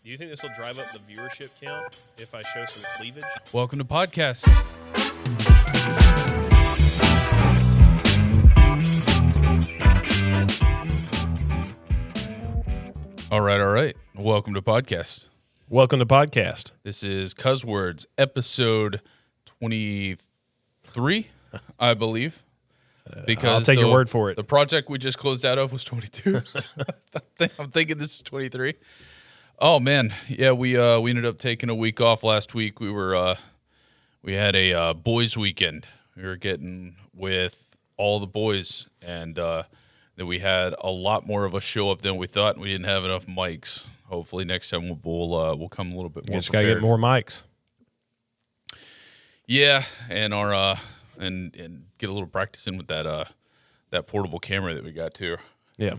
Do you think this will drive up the viewership count if I show some cleavage? Welcome to podcast. All right. Welcome to podcast. Welcome to podcast. This is Cuzzwords, episode 23, I believe. Because I'll take your word for it. The project we just closed out of was 22. So I'm thinking this is 23. Oh man, yeah. We ended up taking a week off last week. We had a boys' weekend. We were getting with all the boys, and then we had a lot more of a show up than we thought. And we didn't have enough mics. Hopefully next time we'll come a little bit more. You just gotta get more mics. Yeah, and our and get a little practice in with that portable camera that we got too. Yeah,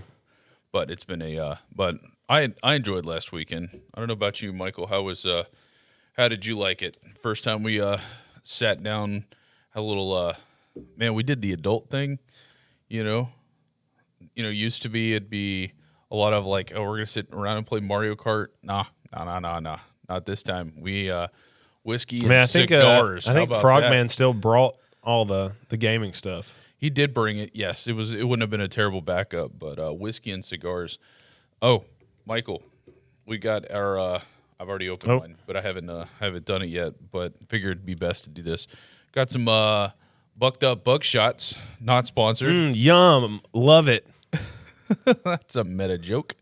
but it's been but I enjoyed last weekend. I don't know about you, Michael. How did you like it? First time we sat down, had a little man. We did the adult thing, you know. Used to be it'd be a lot of like, oh, we're gonna sit around and play Mario Kart. Nah, not this time. We whiskey and cigars. I think Frogman still brought all the gaming stuff. He did bring it. Yes, it wouldn't have been a terrible backup, but whiskey and cigars. Oh, Michael, we got our. I've already opened mine, but I haven't done it yet. But figured it'd be best to do this. Got some bucked up bug shots. Not sponsored. Yum, love it. That's a meta joke.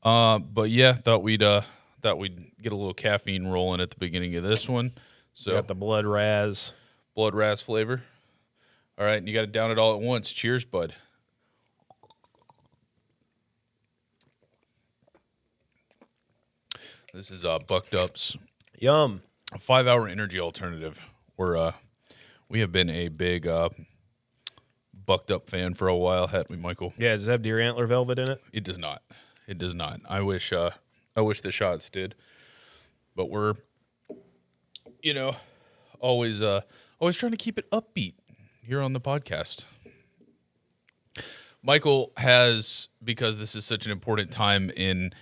But yeah, thought we'd get a little caffeine rolling at the beginning of this one. So got the blood raz flavor. All right, and you got to down it all at once. Cheers, bud. This is Bucked Up's Yum. a 5-hour energy alternative. We have been a big Bucked Up fan for a while, haven't we, Michael? Yeah, does it have deer antler velvet in it? It does not. I wish the shots did, but we're always trying to keep it upbeat here on the podcast. Michael has, because this is such an important time in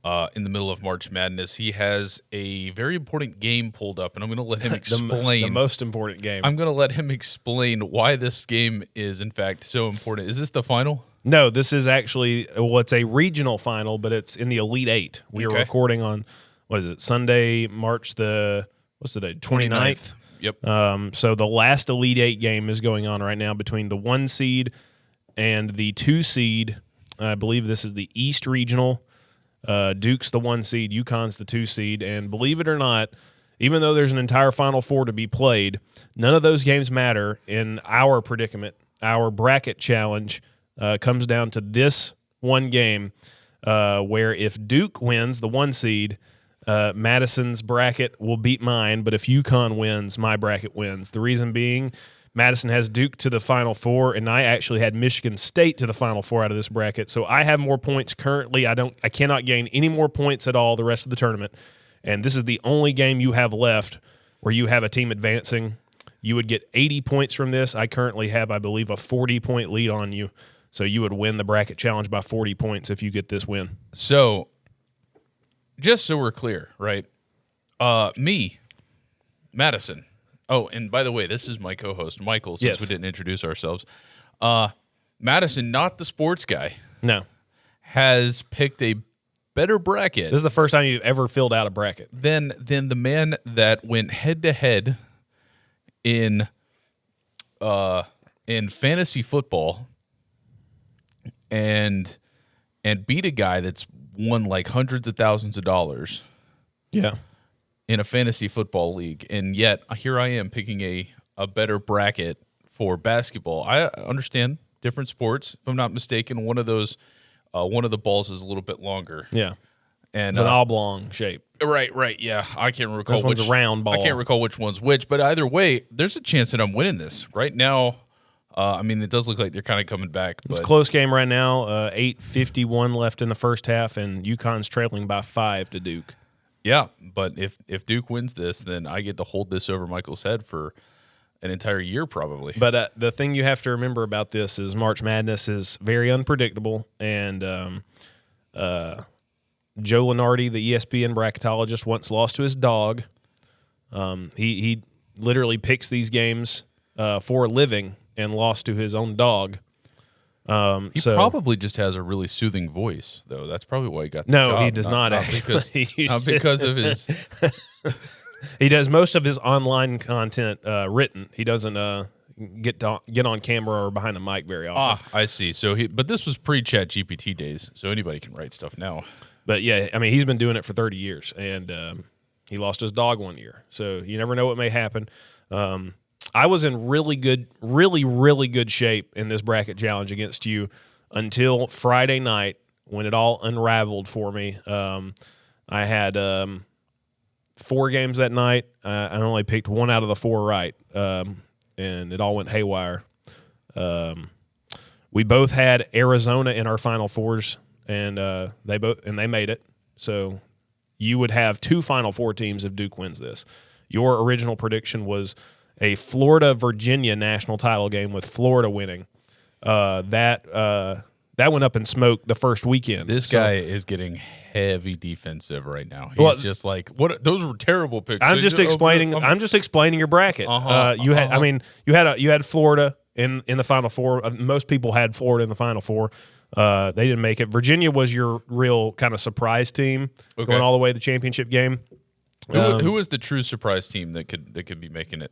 the middle of March Madness, he has a very important game pulled up, and I'm going to let him explain. the most important game. I'm going to let him explain why this game is, in fact, so important. Is this the final? No, this is actually, it's a regional final, but it's in the Elite Eight. We are recording on, Sunday, March what's the date? 29th. Yep. So the last Elite Eight game is going on right now between the 1 seed and the 2 seed. I believe this is the East Regional. Duke's the 1 seed, Yukon's the 2 seed, and believe it or not, even though there's an entire Final Four to be played, none of those games matter in our predicament. Our bracket challenge comes down to this one game where if Duke wins, the 1 seed, Madison's bracket will beat mine, but if Yukon wins, my bracket wins. The reason being, Madison has Duke to the Final Four, and I actually had Michigan State to the Final Four out of this bracket. So I have more points currently. I cannot gain any more points at all the rest of the tournament. And this is the only game you have left where you have a team advancing. You would get 80 points from this. I currently have, I believe, a 40-point lead on you. So you would win the bracket challenge by 40 points if you get this win. So, just so we're clear, right? Me, Madison. Oh, and by the way, this is my co-host, Michael, since we didn't introduce ourselves. Madison, not the sports guy. No. Has picked a better bracket. This is the first time you've ever filled out a bracket. Than the man that went head-to-head in fantasy football and beat a guy that's won like hundreds of thousands of dollars. Yeah. In a fantasy football league, and yet here I am picking a better bracket for basketball. I understand different sports. If I'm not mistaken, one of the balls is a little bit longer. Yeah, and it's an oblong shape. Right. Yeah, I can't recall. This one's a round ball. I can't recall which one's which, but either way, there's a chance that I'm winning this right now. It does look like they're kind of coming back. It's a close game right now. 8:51 left in the first half, and Yukon's trailing by 5 to Duke. Yeah, but if Duke wins this, then I get to hold this over Michael's head for an entire year probably. But the thing you have to remember about this is March Madness is very unpredictable, and Joe Lenardi, the ESPN bracketologist, once lost to his dog. He literally picks these games for a living and lost to his own dog. He probably just has a really soothing voice, though. That's probably why he got the job. No, he does not actually. Not because of his... He does most of his online content written. He doesn't get on camera or behind a mic very often. I see. But this was pre-Chat GPT days, so anybody can write stuff now. But yeah, I mean, he's been doing it for 30 years, and he lost his dog one year. So you never know what may happen. I was in really good shape in this bracket challenge against you until Friday night when it all unraveled for me. I had 4 games that night. I only picked 1 out of the 4 right, and it all went haywire. We both had Arizona in our Final Fours, and they made it. So you would have 2 Final Four teams if Duke wins this. Your original prediction was a Florida-Virginia national title game with Florida winning. That went up in smoke the first weekend. This guy is getting heavy defensive right now. He's just like, what? Those were terrible picks. I'm just explaining your bracket. You had Florida in the Final Four. Most people had Florida in the Final Four. They didn't make it. Virginia was your real kind of surprise team going all the way to the championship game. Who was the true surprise team that could be making it?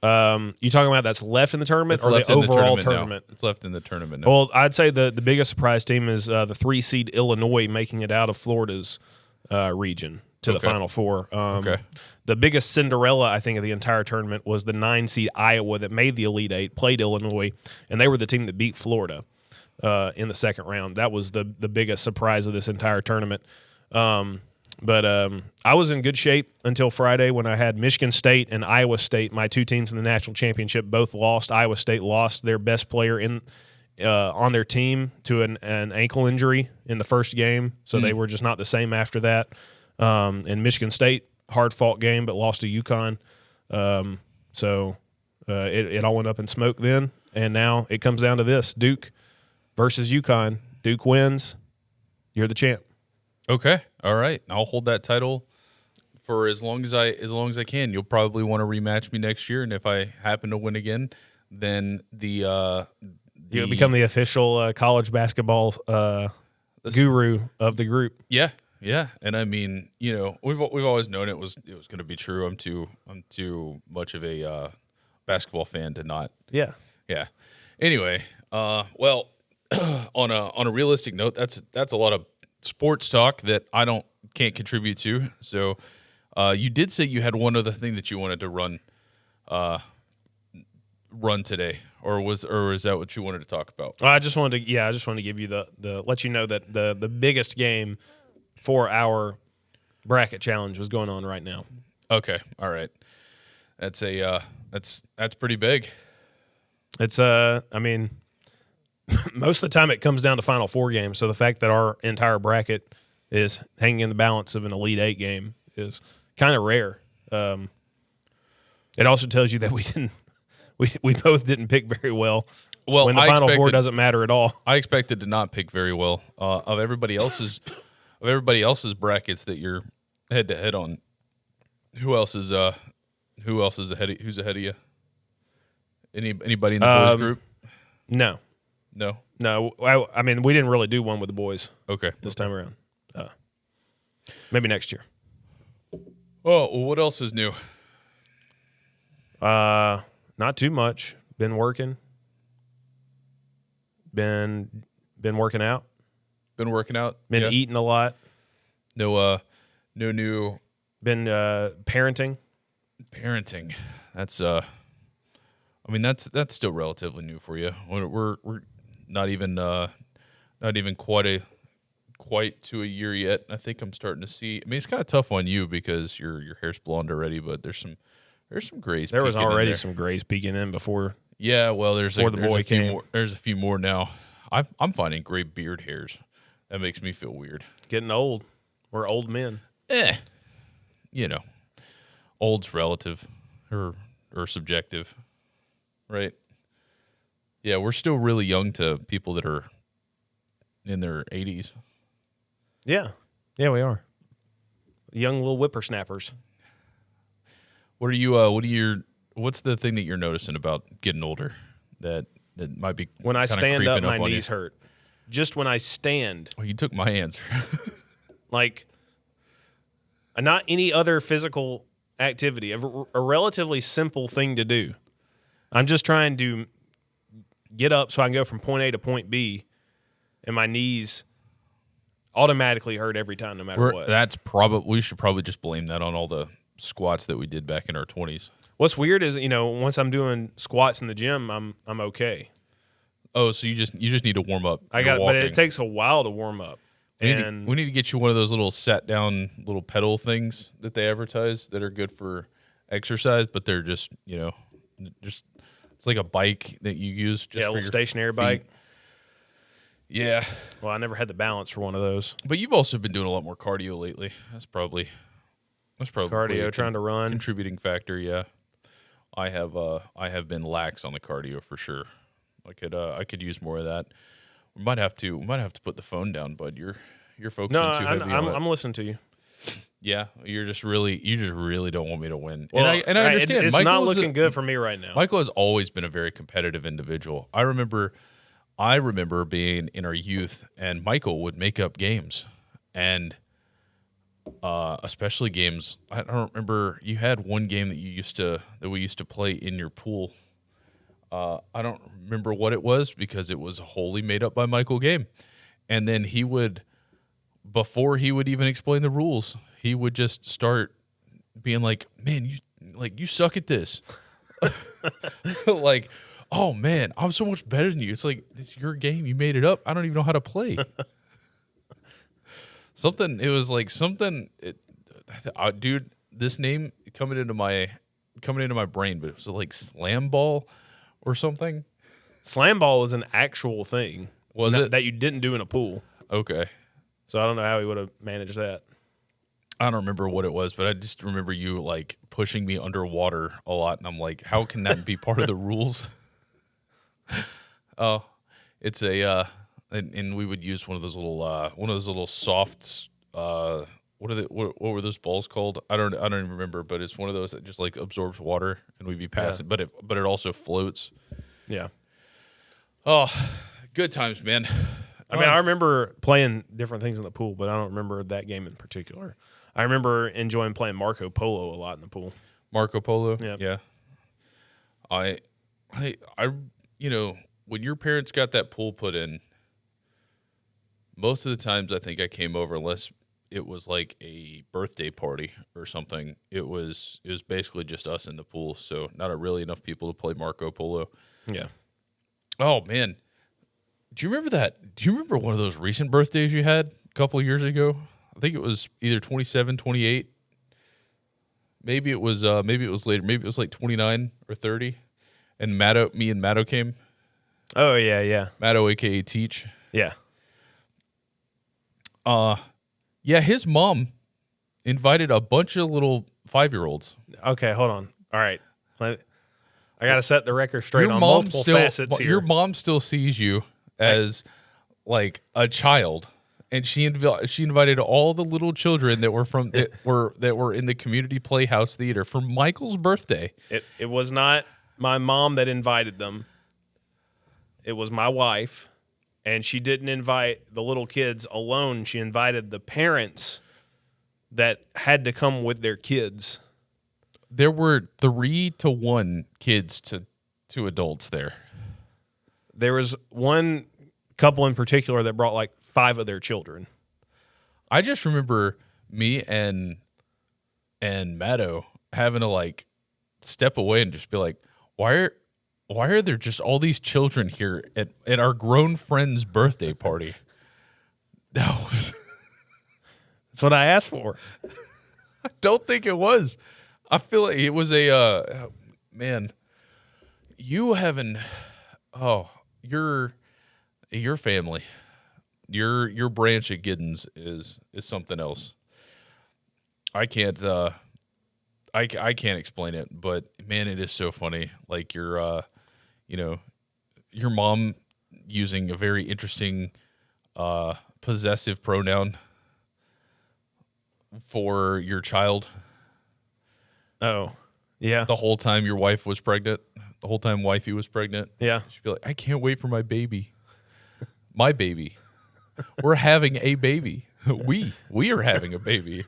You talking about that's left in the tournament or the overall tournament? It's left in the tournament now. Well, I'd say the biggest surprise team is the 3 seed Illinois making it out of Florida's region to the Final Four. The biggest Cinderella, I think, of the entire tournament was the 9 seed Iowa that made the Elite Eight, played Illinois, and they were the team that beat Florida in the second round. That was the biggest surprise of this entire tournament. But I was in good shape until Friday when I had Michigan State and Iowa State, my 2 teams in the national championship, both lost. Iowa State lost their best player on their team to an ankle injury in the first game, so they were just not the same after that. And Michigan State, hard-fought game, but lost to Yukon. So it all went up in smoke then, and now it comes down to this, Duke versus Yukon. Duke wins. You're the champ. Okay, all right. I'll hold that title for as long as I can. You'll probably want to rematch me next year, and if I happen to win again, then you'll become the official college basketball guru of the group. Yeah, and I mean, we've always known it was going to be true. I'm too much of a basketball fan to not. Yeah. Anyway, well, on a realistic note, that's a lot of sports talk that I can't contribute to. So you did say you had one other thing that you wanted to run today, or is that what you wanted to talk about? I just wanted to give you the let you know that the biggest game for our bracket challenge was going on right now. Okay, all right. That's that's pretty big. It's I mean, most of the time it comes down to Final Four games. So the fact that our entire bracket is hanging in the balance of an Elite Eight game is kind of rare. It also tells you that we both didn't pick very well. Well, when the Final Four doesn't matter at all. I expected to not pick very well. Of everybody else's brackets that you're head to head on, who's ahead of you? Anybody in the boys group? No. I mean, we didn't really do one with the boys. Okay, this time around. Maybe next year. Oh, well, what else is new? Not too much. Been working. Been working out. Been working out. Been eating a lot. No new. Been parenting. Parenting. That's I mean that's still relatively new for you. We're not even quite to a year yet. I think I'm starting to see. I mean, it's kind of tough on you because your hair's blonde already, but there's some grays. There was already some grays peeking in before. Yeah, well, there's a few more now. I'm finding gray beard hairs. That makes me feel weird. Getting old. We're old men. Old's relative or subjective, right? Yeah, we're still really young to people that are in their 80s. Yeah. Yeah, we are. Young little whippersnappers. What's the thing that you're noticing about getting older that might be When I kinda stand up, creeping my on knees hurt. Just when I stand. Oh, you took my answer. Like, not any other physical activity, a relatively simple thing to do. I'm just trying to get up so I can go from point A to point B, and my knees automatically hurt every time, no matter what. We should probably just blame that on all the squats that we did back in our 20s. What's weird is, once I'm doing squats in the gym, I'm okay. Oh, so you just need to warm up. But it takes a while to warm up. We need to get you one of those little sat down little pedal things that they advertise that are good for exercise, but they're just it's like a bike that you use. Just a little stationary bike. Yeah. Well, I never had the balance for one of those. But you've also been doing a lot more cardio lately. That's probably cardio, trying to run, contributing factor. Yeah, I have been lax on the cardio for sure. I could use more of that. We might have to put the phone down, bud. You're focusing too heavy on it. I'm listening to you. Yeah, you just really don't want me to win. Well, and I understand. It's not looking good for me right now. Michael has always been a very competitive individual. I remember being in our youth, and Michael would make up games, and especially games. I don't remember. You had one game that we used to play in your pool. I don't remember what it was because it was a wholly made up by Michael game. And then before he would even explain the rules, he would just start being like, "Man, you suck at this." Like, "Oh man, I'm so much better than you." It's like, it's your game. You made it up. I don't even know how to play. Dude, this name coming into my brain, but it was like slam ball or something. Slam ball was an actual thing. Was it? That you didn't do in a pool. Okay. So I don't know how he would have managed that. I don't remember what it was, but I just remember you like pushing me underwater a lot, and I'm like, how can that be part of the rules? Oh, it's and we would use one of those little soft what were those balls called? I don't even remember, but it's one of those that just like absorbs water, and we'd be passing, but it also floats. Yeah. Oh, good times, man. I remember playing different things in the pool, but I don't remember that game in particular. I remember enjoying playing Marco Polo a lot in the pool. Marco Polo? Yep. Yeah. I when your parents got that pool put in, most of the times I think I came over, unless it was like a birthday party or something. It was basically just us in the pool, so not really enough people to play Marco Polo. Yeah. Oh man. Do you remember that? Do you remember one of those recent birthdays you had a couple of years ago? I think it was either 27, 28. Maybe it was later. Maybe it was like 29 or 30. And me and Matto came. Oh yeah, yeah. Matto, aka Teach. Yeah. Yeah, his mom invited a bunch of little 5-year-olds. Okay, hold on. All right. I got to set the record straight on multiple facets here. Your mom still sees you as like a child, and she invited all the little children that were in the community playhouse theater for Michael's birthday. It was not my mom that invited them. It was my wife, and she didn't invite the little kids alone. She invited the parents that had to come with their kids. There were 3-to-1 kids to adults there. There was one couple in particular that brought like 5 of their children. I just remember me and Matto having to like step away and just be like, why are there just all these children here at our grown friend's birthday party? That's what I asked for. I don't think it was. I feel like it was man, you haven't, your family, your branch at Giddens is something else. I can't explain it, but man, it is so funny. Like your mom using a very interesting possessive pronoun for your child Oh, yeah. the whole time your wife was pregnant, the whole time wifey was pregnant. Yeah. She'd be like, I can't wait for my baby. My baby. We're having a baby. We are having a baby.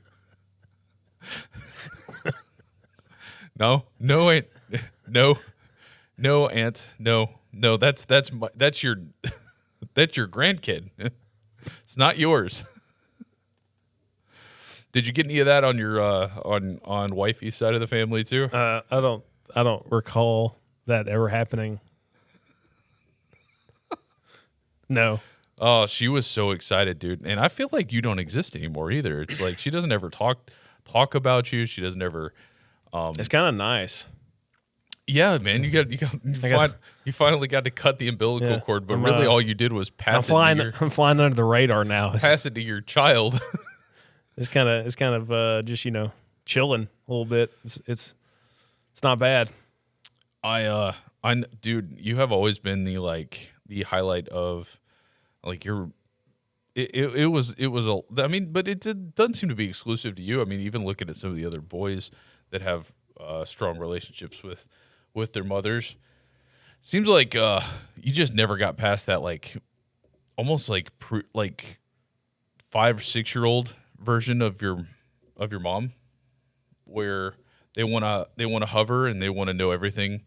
No, aunt. No, aunt. No. That's your that's your grandkid. It's not yours. Did you get any of that on your on wifey's side of the family too? I don't recall that ever happening. No. Oh, she was so excited, dude. And I feel like you don't exist anymore either. It's like she doesn't ever talk about you. She doesn't ever. It's kind of nice. Yeah, man. You finally got to cut the umbilical cord, but really all you did was I'm flying under the radar now. Pass it to your child. It's kind of just chilling a little bit. It's not bad. Dude, you have always been the highlight of your. It was I mean, but doesn't seem to be exclusive to you. I mean, even looking at some of the other boys that have strong relationships with their mothers, seems like you just never got past that almost like 5 or 6 year old version of your mom, where they want to hover and they want to know anything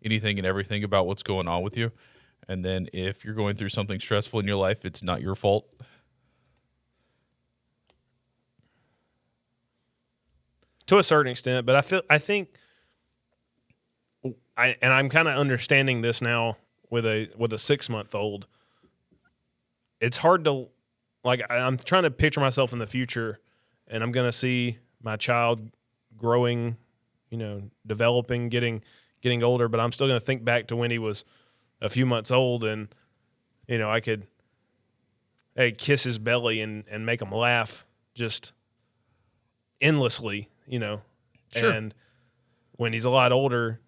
and everything about what's going on with you. And then if you're going through something stressful in your life, it's not your fault. To a certain extent, but I'm kind of understanding this now with a 6-month-old. It's hard to I'm trying to picture myself in the future, and I'm going to see my child growing, developing, getting older, but I'm still going to think back to when he was a few months old, and I could kiss his belly and make him laugh just endlessly, Sure. And when he's a lot older,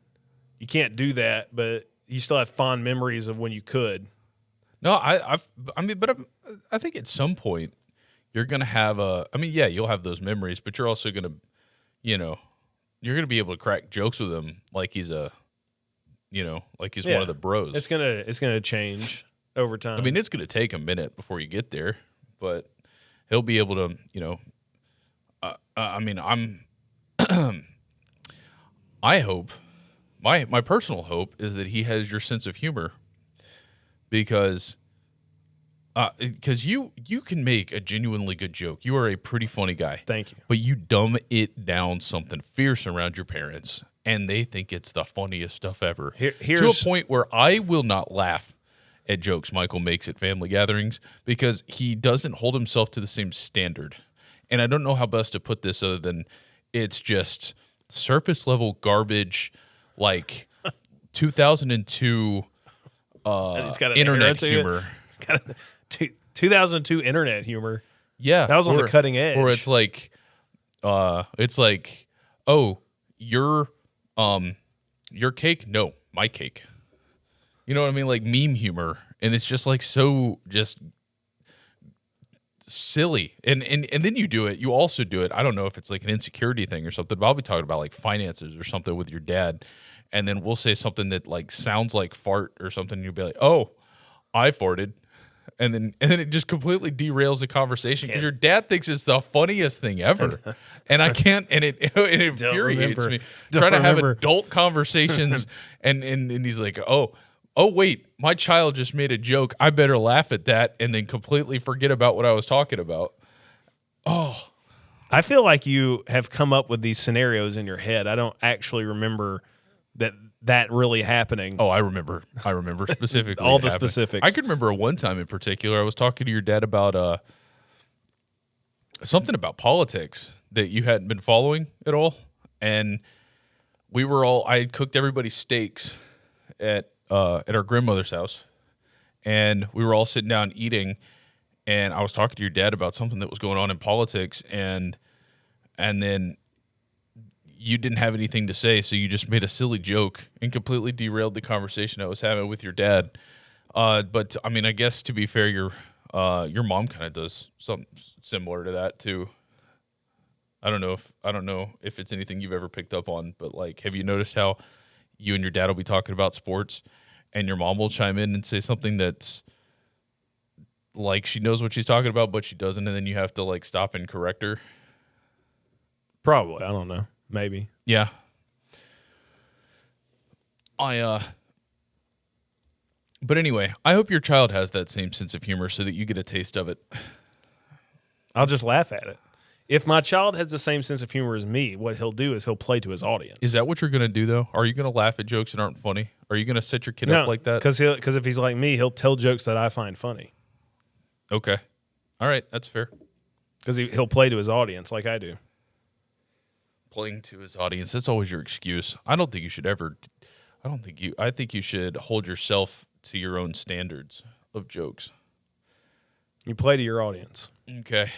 you can't do that, but you still have fond memories of when you could. No, I think at some point you're gonna have you'll have those memories, but you're also gonna, you're gonna be able to crack jokes with him like he's one of the bros. It's gonna change over time. I mean, it's gonna take a minute before you get there, but he'll be able to, I hope, my personal hope is that he has your sense of humor, because you can make a genuinely good joke. You are a pretty funny guy. Thank you. But you dumb it down something fierce around your parents, and they think it's the funniest stuff ever. To a point where I will not laugh at jokes Michael makes at family gatherings, because he doesn't hold himself to the same standard. And I don't know how best to put this other than it's just surface level garbage, like 2002 it's got internet humor. It's got 2002 internet humor. Yeah, that was on the cutting edge. Or it's like, oh, your cake? No, my cake. You know what I mean? Like meme humor, and it's just so silly. And then you do it. You also do it. I don't know if it's like an insecurity thing or something, but I'll be talking about like finances or something with your dad, and then we'll say something that sounds like fart or something, and you'll be like, "Oh, I farted." And then it just completely derails the conversation because your dad thinks it's the funniest thing ever, and I can't, and it infuriates me. Trying to have adult conversations, and he's like, oh wait, my child just made a joke. I better laugh at that, and then completely forget about what I was talking about. Oh, I feel like you have come up with these scenarios in your head. I don't actually remember that really happening. Oh, I remember specifically all the specifics. I can remember one time in particular. I was talking to your dad about something about politics that you hadn't been following at all, and I had cooked everybody steaks at our grandmother's house, and we were all sitting down eating, and I was talking to your dad about something that was going on in politics, and then you didn't have anything to say, so you just made a silly joke and completely derailed the conversation I was having with your dad. But I mean, I guess to be fair, your mom kind of does something similar to that too. I don't know if it's anything you've ever picked up on, but like, have you noticed how you and your dad will be talking about sports, and your mom will chime in and say something that's like she knows what she's talking about, but she doesn't, and then you have to like stop and correct her? Probably. I don't know. Maybe. Yeah. But anyway, I hope your child has that same sense of humor so that you get a taste of it. I'll just laugh at it. If my child has the same sense of humor as me, what he'll do is he'll play to his audience. Is that what you're going to do, though? Are you going to laugh at jokes that aren't funny? Are you going to set your kid up like that? Because if he's like me, he'll tell jokes that I find funny. Okay. All right. That's fair. Because he'll play to his audience like I do. Playing to his audience. That's always your excuse. I think you should hold yourself to your own standards of jokes. You play to your audience. Okay.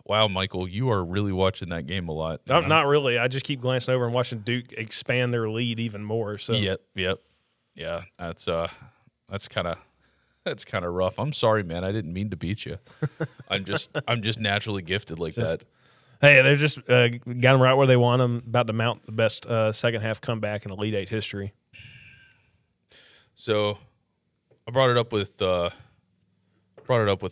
Wow, Michael, you are really watching that game a lot. Not really. I just keep glancing over and watching Duke expand their lead even more. So Yep. Yeah, that's kind of rough. I'm sorry, man. I didn't mean to beat you. I'm just naturally gifted like that. Hey, they're just got them right where they want them. About to mount the best second half comeback in Elite Eight history. So, I brought it up with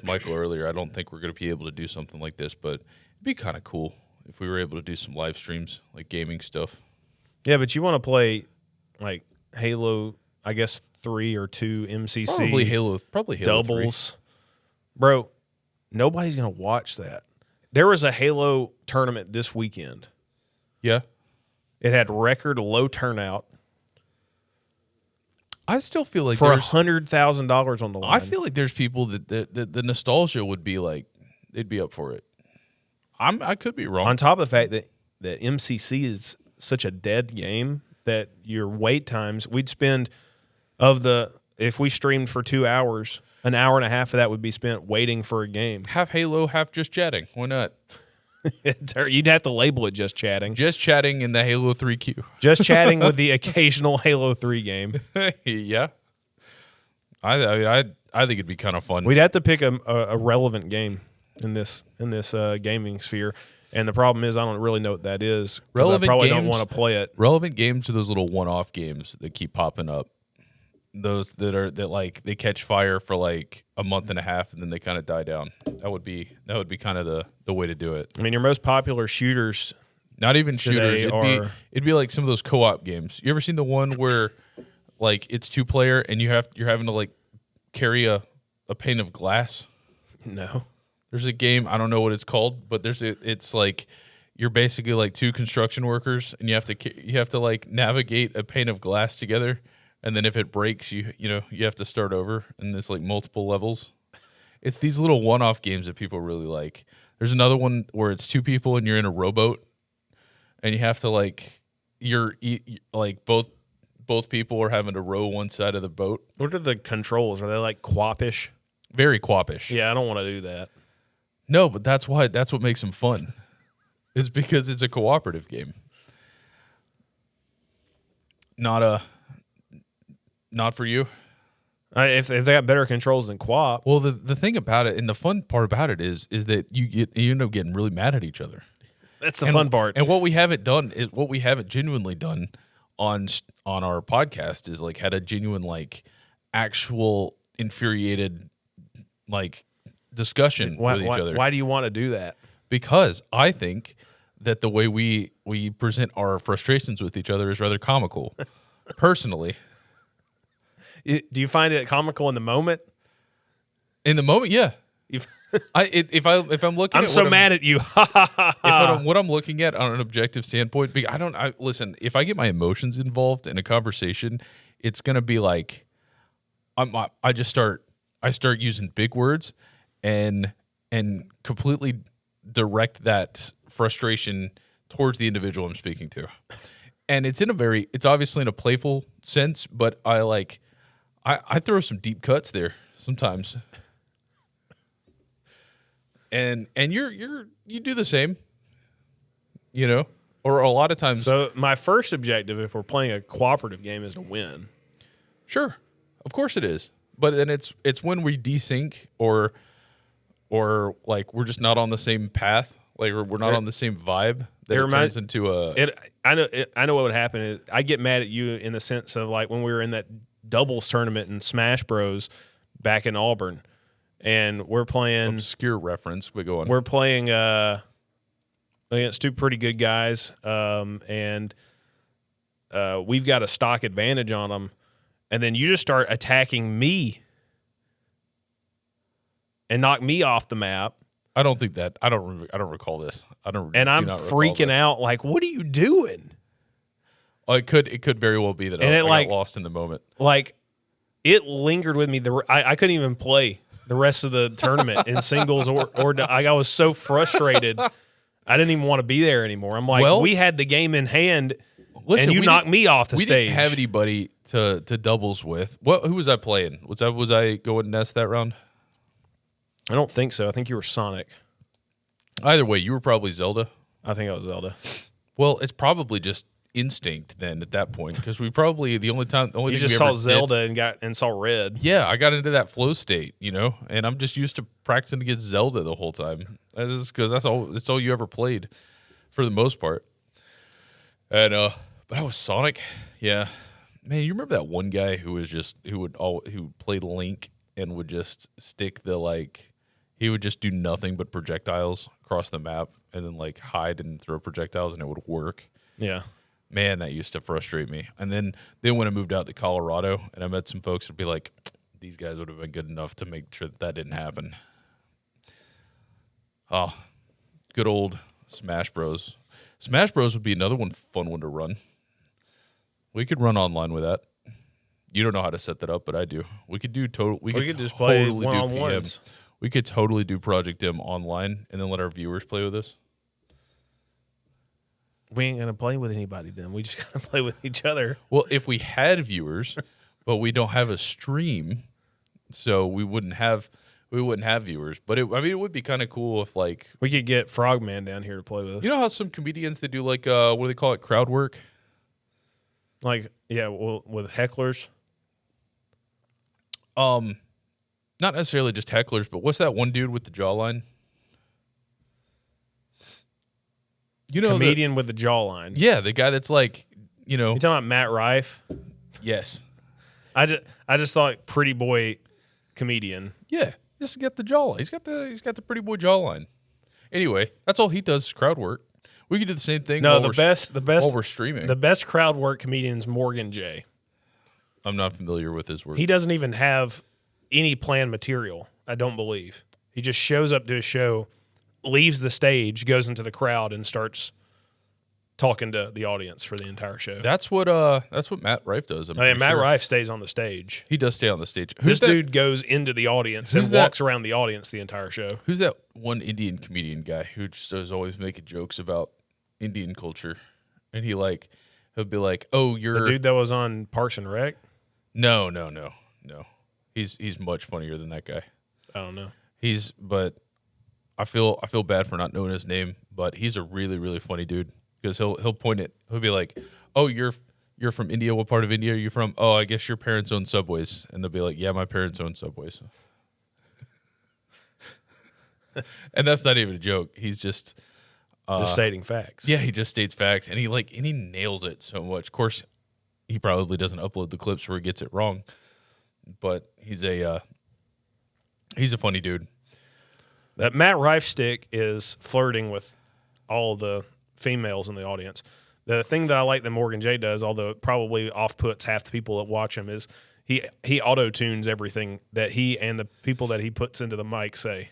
Michael earlier. I don't think we're going to be able to do something like this, but it'd be kind of cool if we were able to do some live streams, like gaming stuff. Yeah, but you want to play like Halo, I guess 3 or 2 MCC. Probably Halo doubles. 3. Bro, nobody's going to watch that. There was a Halo tournament this weekend. Yeah. It had record low turnout. I still feel like for $100,000 on the line. I feel like there's people that the nostalgia would be like, they'd be up for it. I could be wrong. On top of the fact that MCC is such a dead game that your wait times, we'd spend if we streamed for 2 hours, an hour and a half of that would be spent waiting for a game. Half Halo, half just chatting. Why not? You'd have to label it just chatting. Just chatting in the Halo 3 queue. Just chatting with the occasional Halo 3 game. Yeah. I think it'd be kind of fun. We'd have to pick a relevant game in this gaming sphere. And the problem is I don't really know what that is. Relevant I probably games, don't want to play it. Relevant games are those little one-off games that keep popping up. Those that like they catch fire for like a month and a half and then they kind of die down. That would be kind of the way to do it. I mean, your most popular shooters, not even shooters. It'd be like some of those co-op games. You ever seen the one where like it's 2-player and you're having to like carry a pane of glass? No. There's a game, I don't know what it's called, but it's like you're basically like 2 construction workers and you have to like navigate a pane of glass together. And then if it breaks, you have to start over, and there's like multiple levels. It's these little one-off games that people really like. There's another one where it's 2 people and you're in a rowboat, and you have to like both people are having to row one side of the boat. What are the controls? Are they like quappish? Very quappish. Yeah, I don't want to do that. No, but that's what makes them fun. Is because it's a cooperative game. Not for you. If they got better controls than QWOP. Well, the thing about it and the fun part about it is that you end up getting really mad at each other. That's the fun part. And what we haven't genuinely done on our podcast is like had a genuine like actual infuriated like discussion with each other. Why do you want to do that? Because I think that the way we present our frustrations with each other is rather comical. Personally. Do you find it comical in the moment? In the moment, yeah. If I'm looking, I'm so mad at you. What I'm looking at on an objective standpoint, listen. If I get my emotions involved in a conversation, it's gonna be like, I start using big words, and completely direct that frustration towards the individual I'm speaking to, and it's obviously in a playful sense, but I throw some deep cuts there sometimes, and you do the same, or a lot of times. So my first objective, if we're playing a cooperative game, is to win. Sure, of course it is, but then it's when we desync or like we're just not on the same path. Like we're not on the same vibe. That It it turns into a. I know what would happen. I get mad at you in the sense of like when we were in that doubles tournament in Smash Bros. Back in Auburn, and we're playing Obscure reference, but go on. We're playing against two pretty good guys, and we've got a stock advantage on them, and then you just start attacking me and knock me off the map. I don't think that I don't recall this. And I'm freaking out. Like, what are you doing? Oh, it could very well be that I got lost in the moment. Like, it lingered with me. I couldn't even play the rest of the tournament in singles or I was so frustrated. I didn't even want to be there anymore. I'm like, we had the game in hand, and you knocked me off the stage. We didn't have anybody to doubles with. Who was I playing? Was I going Nest that round? I don't think so. I think you were Sonic. Either way, you were probably Zelda. I think I was Zelda. Well, it's probably just instinct then at that point because we probably the only thing just saw Zelda and saw red. Yeah, I got into that flow state, and I'm just used to practicing against Zelda the whole time. Because that's all you ever played for the most part. And but I was Sonic. Yeah, man, you remember that one guy who played Link and would just stick he would just do nothing but projectiles across the map and then hide and throw projectiles and it would work. Yeah. Man, that used to frustrate me. And then when I moved out to Colorado and I met some folks who'd be like, these guys would have been good enough to make sure that didn't happen. Oh, good old Smash Bros. Smash Bros would be another fun one to run. We could run online with that. You don't know how to set that up, but I do. We could do We could just play one-on-ones. We could totally do Project M online and then let our viewers play with us. We ain't gonna play with anybody then. We just gotta play with each other. Well, if we had viewers, but we don't have a stream, so we wouldn't have viewers. But it would be kind of cool if we could get Frogman down here to play with us. You know how some comedians they do what do they call it, crowd work? With hecklers. Not necessarily just hecklers, but what's that one dude with the jawline? Comedian with the jawline. Yeah, the guy that's You talking about Matt Rife? Yes. I just thought pretty boy comedian. Yeah, just get the jawline. He's got the pretty boy jawline. Anyway, that's all he does is crowd work. We could do the same thing. No, the best while we're streaming. The best crowd work comedian is Morgan J. I'm not familiar with his work. He doesn't even have any planned material. I don't believe. He just shows up to a show, leaves the stage, goes into the crowd, and starts talking to the audience for the entire show. That's what Matt Rife does. Matt Rife stays on the stage. He does stay on the stage. This dude goes into the audience and walks around the audience the entire show. Who's that one Indian comedian guy who just is always making jokes about Indian culture? And he'll be like, "Oh, you're the dude that was on Parks and Rec." No. He's much funnier than that guy. I don't know. But I feel bad for not knowing his name, but he's a really, really funny dude because he'll point it. He'll be like, "Oh, you're from India. What part of India are you from? Oh, I guess your parents own Subways." And they'll be like, "Yeah, my parents own Subways." And that's not even a joke. He's just stating facts. Yeah, he just states facts, and he nails it so much. Of course, he probably doesn't upload the clips where he gets it wrong, but he's a funny dude. That Matt Rife stick is flirting with all the females in the audience. The thing that I like that Morgan J does, although it probably off-puts half the people that watch him, is he auto-tunes everything that he and the people that he puts into the mic say.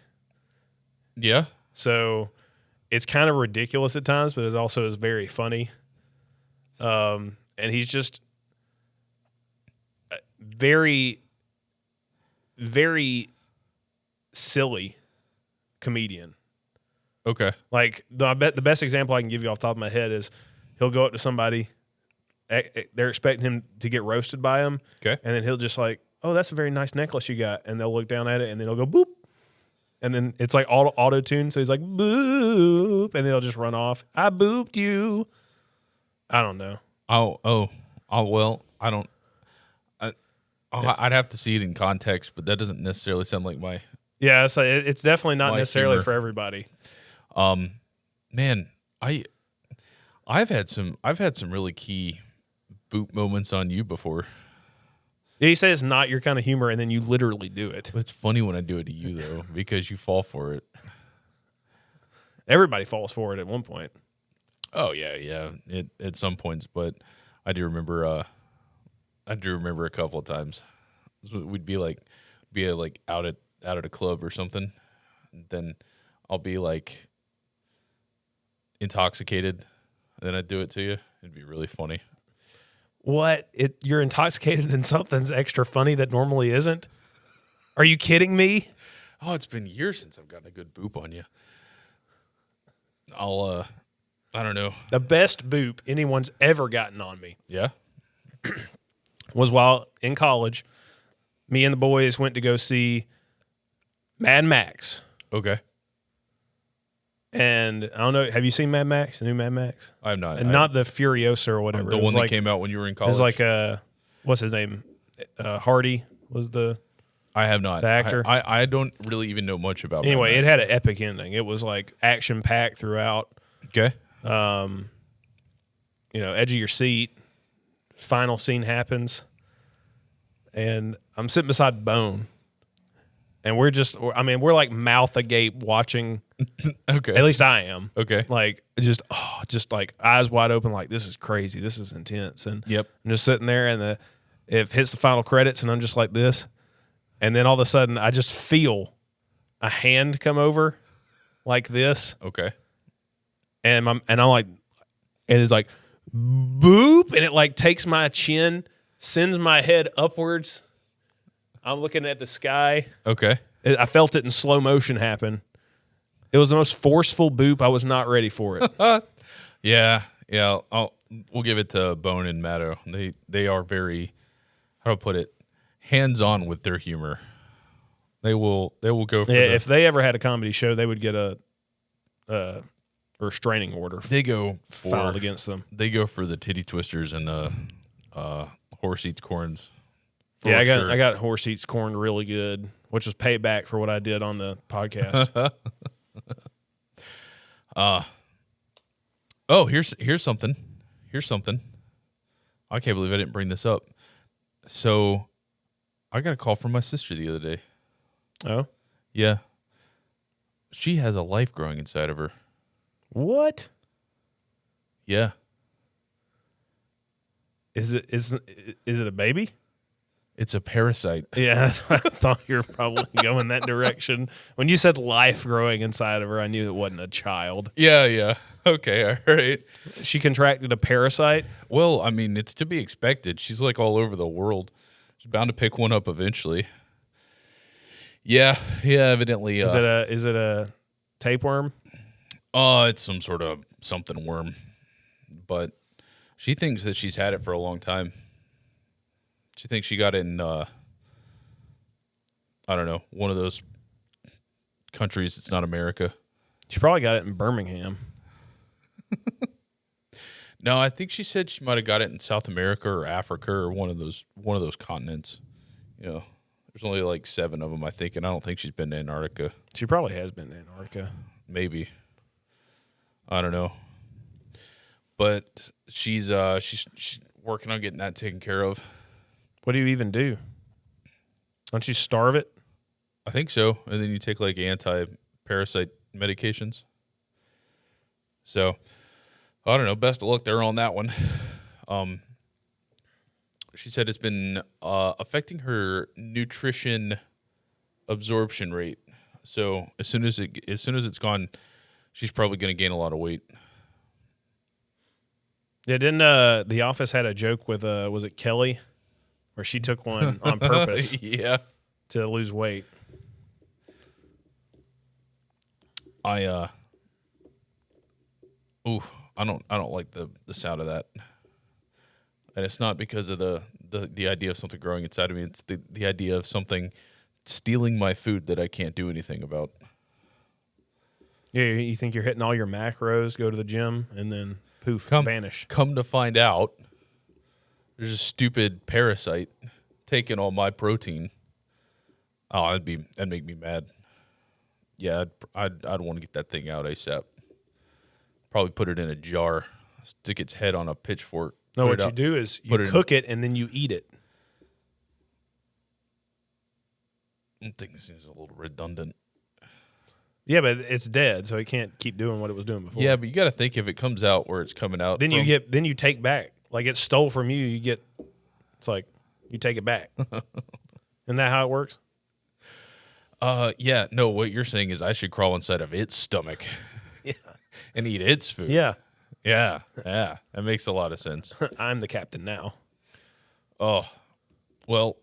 Yeah. So it's kind of ridiculous at times, but it also is very funny. And he's just very, very silly comedian. Okay. I bet the best example I can give you off the top of my head is he'll go up to somebody, they're expecting him to get roasted by him. Okay. And then he'll just "Oh, that's a very nice necklace you got." And they'll look down at it and then he'll go boop. And then it's auto-tune. So he's like, boop. And then he'll just run off. "I booped you." I don't know. Well, I don't. I'd have to see it in context, but that doesn't necessarily sound like my. Yeah, it's definitely not necessarily humor. for everybody. Man, I've had some really key boop moments on you before. Yeah, you say it's not your kind of humor, and then you literally do it. It's funny when I do it to you though, because you fall for it. Everybody falls for it at one point. Oh yeah. At some points, but I do remember a couple of times. We'd be like out at a club or something. Then I'll be like intoxicated, and then I'd do it to you. It'd be really funny. What? You're intoxicated and something's extra funny that normally isn't? Are you kidding me? Oh, it's been years since I've gotten a good boop on you. I don't know. The best boop anyone's ever gotten on me Yeah? was while in college. Me and the boys went to go see Mad Max. Okay. And I don't know, have you seen Mad Max, the new Mad Max? I have not. And not the Furiosa or whatever. The one that came out when you were in college? It was like, what's his name? Hardy was the I have not. the actor. I don't really even know much about it. Anyway, it had an epic ending. It was like action-packed throughout. Okay. Edge of your seat. Final scene happens. And I'm sitting beside Bone. And we're like mouth agape watching. Okay. At least I am. Okay. Like, just like eyes wide open, like, this is crazy. This is intense. And Yep. I'm just sitting there, and it hits the final credits, and I'm just like this. And then all of a sudden, I just feel a hand come over like this. Okay. And I'm like, and it's like, boop. And it like takes my chin, sends my head upwards. I'm looking at the sky. Okay. I felt it in slow motion happen. It was the most forceful boop. I was not ready for it. Yeah. We'll give it to Bone and Matto. They are very, how do I put it, hands-on with their humor. They will go for If they ever had a comedy show, they would get a restraining order filed against them. They go for the titty twisters and the horse eats corns. Yeah, Sure. I got horse eats corn really good, which was payback for what I did on the podcast. Here's something. I can't believe I didn't bring this up. So, I got a call from my sister the other day. Oh, Yeah. She has a life growing inside of her. what Yeah. is it? Is it a baby? It's a parasite. Yeah, that's what I thought you were probably going that direction. When you said life growing inside of her, I knew it wasn't a child. Yeah. Okay, all right. She contracted a parasite. Well, I mean, it's to be expected. She's like all over the world. She's bound to pick one up eventually. Yeah, evidently. Is it a tapeworm? It's some sort of something worm. But she thinks that she's had it for a long time. She thinks she got it in, I don't know, one of those countries that's not America. She probably got it in Birmingham. No, I think she said she might have got it in South America or Africa or one of those continents. There's only like 7 of them, I think, and I don't think she's been to Antarctica. She probably has been to Antarctica. Maybe. I don't know. But she's working on getting that taken care of. What do you even do? Don't you starve it? I think so. And then you take like anti-parasite medications. So, I don't know. Best of luck there on that one. She said it's been affecting her nutrition absorption rate. So as soon as it's gone, she's probably going to gain a lot of weight. Yeah, didn't The Office had a joke with was it Kelly, where she took one on purpose Yeah. to lose weight? I don't like the sound of that. And it's not because of the idea of something growing inside of me. It's the idea of something stealing my food that I can't do anything about. Yeah, you think you're hitting all your macros, go to the gym, and then poof, vanish. Come to find out, there's a stupid parasite taking all my protein. Oh, that'd make me mad. Yeah, I'd want to get that thing out ASAP. probably put it in a jar, stick its head on a pitchfork. No, what you do is you cook it and then you eat it. I think it seems a little redundant. Yeah, but it's dead, so it can't keep doing what it was doing before. Yeah, but you got to think if it comes out where it's coming out. Then you take back. Like it stole from you, it's like you take it back. Isn't that how it works? Yeah, no, what you're saying is I should crawl inside of its stomach. Yeah. And eat its food. Yeah. Yeah. That makes a lot of sense. I'm the captain now. Oh. Well,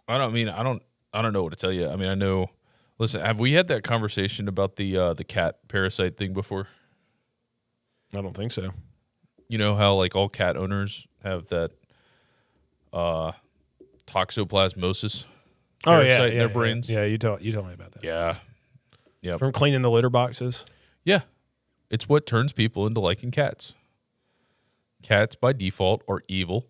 I don't know what to tell you. I mean, I know. Listen, have we had that conversation about the cat parasite thing before? I don't think so. You know how like all cat owners have that toxoplasmosis parasite in their brains? Yeah, you told me about that. Yeah. Yeah. From cleaning the litter boxes? Yeah. It's what turns people into liking cats. Cats by default are evil,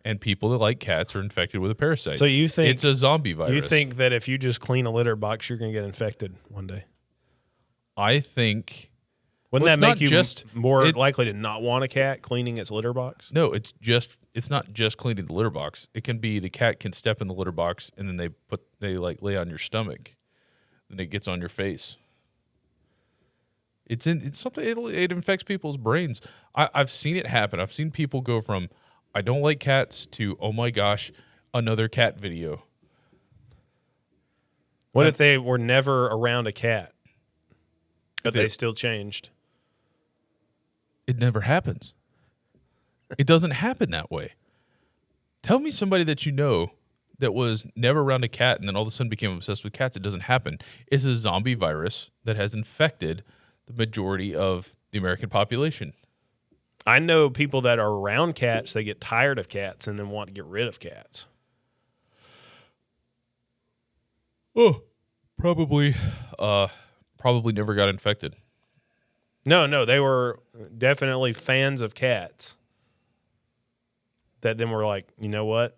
and people that like cats are infected with a parasite. So you think it's a zombie virus? You think that if you just clean a litter box, you're going to get infected one day? I think. Wouldn't that make you more likely to not want a cat cleaning its litter box? No, it's not just cleaning the litter box. It can be the cat can step in the litter box and then they lay on your stomach, and it gets on your face. It's something. It infects people's brains. I've seen it happen. I've seen people go from I don't like cats to oh my gosh, another cat video. What if they were never around a cat, but they still changed? It never happens. It doesn't happen that way. Tell me somebody that you know that was never around a cat and then all of a sudden became obsessed with cats. It doesn't happen. It's a zombie virus that has infected the majority of the American population. I know people that are around cats, they get tired of cats and then want to get rid of cats. Oh, probably never got infected. No, they were definitely fans of cats. That then were like, you know what?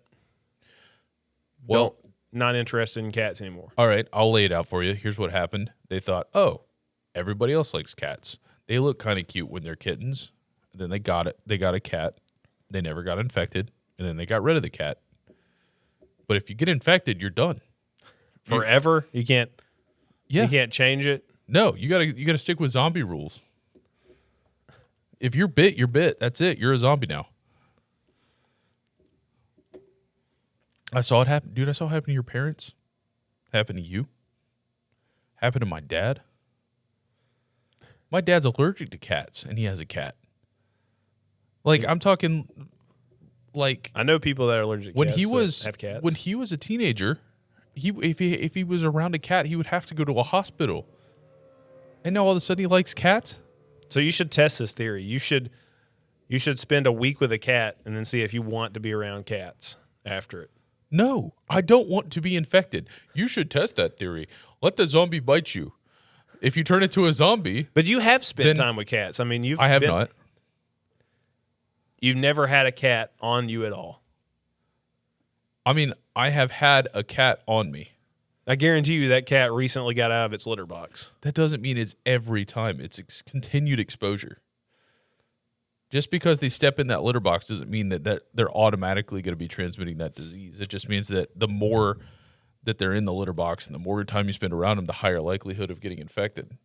Well, not interested in cats anymore. All right, I'll lay it out for you. Here's what happened. They thought, oh, everybody else likes cats. They look kind of cute when they're kittens. And then they got it. They got a cat. They never got infected, and then they got rid of the cat. But if you get infected, you're done forever. You can't. Yeah. You can't change it. No, you gotta stick with zombie rules. If you're bit, you're bit. That's it. You're a zombie now. I saw it happen. Dude, I saw it happen to your parents. Happen to you. Happen to my dad. My dad's allergic to cats, and he has a cat. Like, I'm talking, like... I know people that are allergic to cats that have cats. When he was a teenager, if he was around a cat, he would have to go to a hospital. And now all of a sudden he likes cats? So you should test this theory. You should spend a week with a cat and then see if you want to be around cats after it. No, I don't want to be infected. You should test that theory. Let the zombie bite you. If you turn into a zombie... But you have spent time with cats. I mean, I have not. You've never had a cat on you at all. I mean, I have had a cat on me. I guarantee you that cat recently got out of its litter box. That doesn't mean it's every time. It's continued exposure. Just because they step in that litter box doesn't mean that they're automatically going to be transmitting that disease. It just means that the more that they're in the litter box and the more time you spend around them, the higher likelihood of getting infected.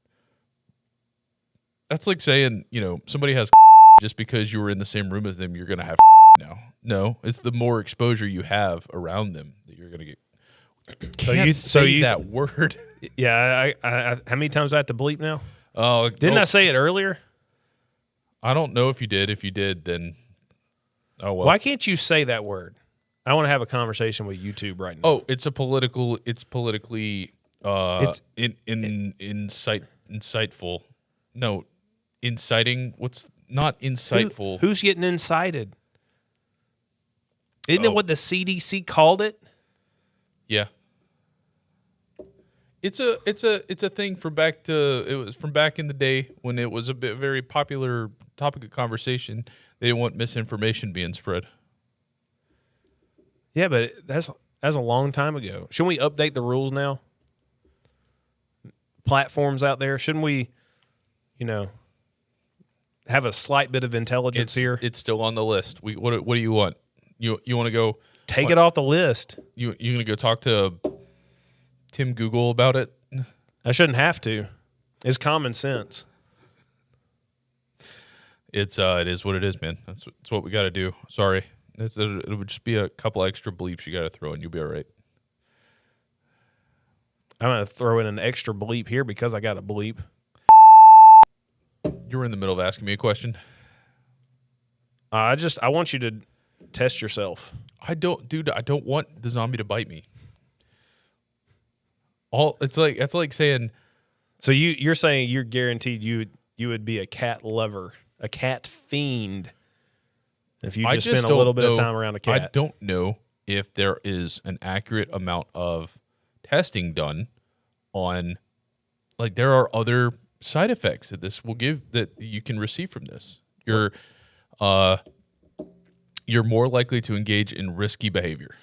That's like saying, somebody has just because you were in the same room as them, you're going to have now. No, it's the more exposure you have around them that you're going to get. So you that word. Yeah, I how many times do I have to bleep now? Oh, didn't I say it earlier? I don't know if you did. If you did, then oh well. Why can't you say that word? I want to have a conversation with YouTube right now. Oh, it's politically insightful. No, inciting. What's not insightful? Who's getting incited? Isn't it what the CDC called it? Yeah. It's a thing from back in the day when it was a very popular topic of conversation. They didn't want misinformation being spread. Yeah, but that's a long time ago. Shouldn't we update the rules now? Platforms out there, shouldn't we, have a slight bit of intelligence here. It's still on the list. What do you want? You want to go take it off the list? You gonna go talk to Tim Google about it? I shouldn't have to. It's common sense. It is what it is, man. That's what we got to do. Sorry, it would just be a couple extra bleeps you got to throw in. You'll be all right. I'm gonna throw in an extra bleep here because I got a bleep. You were in the middle of asking me a question. I want you to test yourself. I don't want the zombie to bite me. That's like saying. So you're saying you're guaranteed you would be a cat lover, a cat fiend, if you just spend a little bit of time around a cat. I don't know if there is an accurate amount of testing done on, like, there are other side effects that this will give that you can receive from this. You're more likely to engage in risky behavior.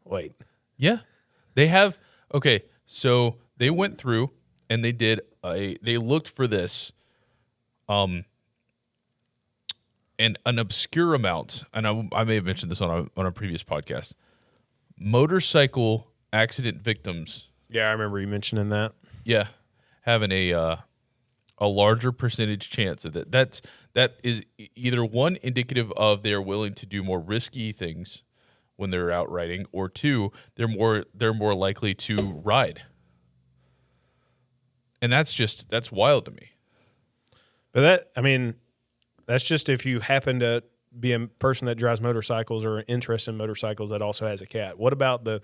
Wait. Yeah. They have, okay, so they went through and they looked for this, and an obscure amount, and I may have mentioned this on a previous podcast, motorcycle accident victims. Yeah, I remember you mentioning that. Yeah. Having a larger percentage chance of that. That is either one, indicative of they're willing to do more risky things when they're out riding, or two, they're more likely to ride. And that's wild to me. But that's just if you happen to be a person that drives motorcycles or interested in motorcycles that also has a cat. What about the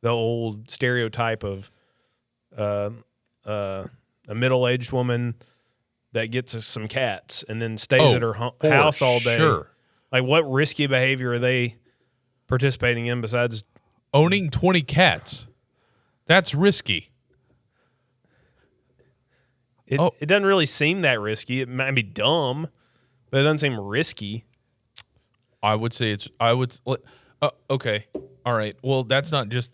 old stereotype of a middle-aged woman that gets some cats and then stays at her house all day? Sure. Like, what risky behavior are they participating in besides owning 20 cats? That's risky. It doesn't really seem that risky. It might be dumb, but it doesn't seem risky. I would say okay. All right. Well, that's not just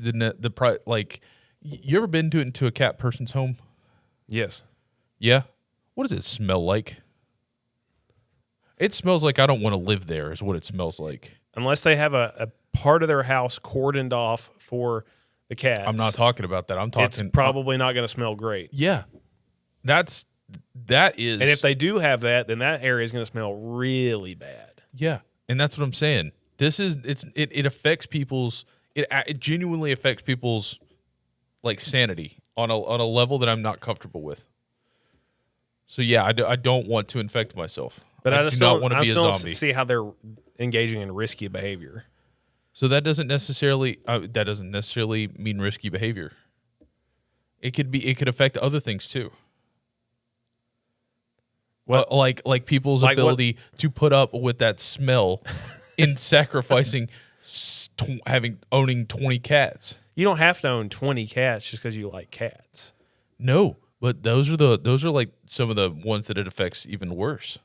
like, you ever been into a cat person's home? Yes. Yeah. What does it smell like? It smells like I don't want to live there is what it smells like. Unless they have a part of their house cordoned off for the cats. I'm not talking about that. I'm talking. It's probably not going to smell great. Yeah. That is. And if they do have that, then that area is going to smell really bad. Yeah. And that's what I'm saying. It affects people's, it genuinely affects people's, like, sanity on a level that I'm not comfortable with. So yeah, I don't want to infect myself. But I just do not want to be a zombie. See how they're engaging in risky behavior. So that doesn't necessarily mean risky behavior. It could affect other things too. Well, like people's ability to put up with that smell in sacrificing owning 20 cats. You don't have to own 20 cats just because you like cats. No, but those are like some of the ones that it affects even worse.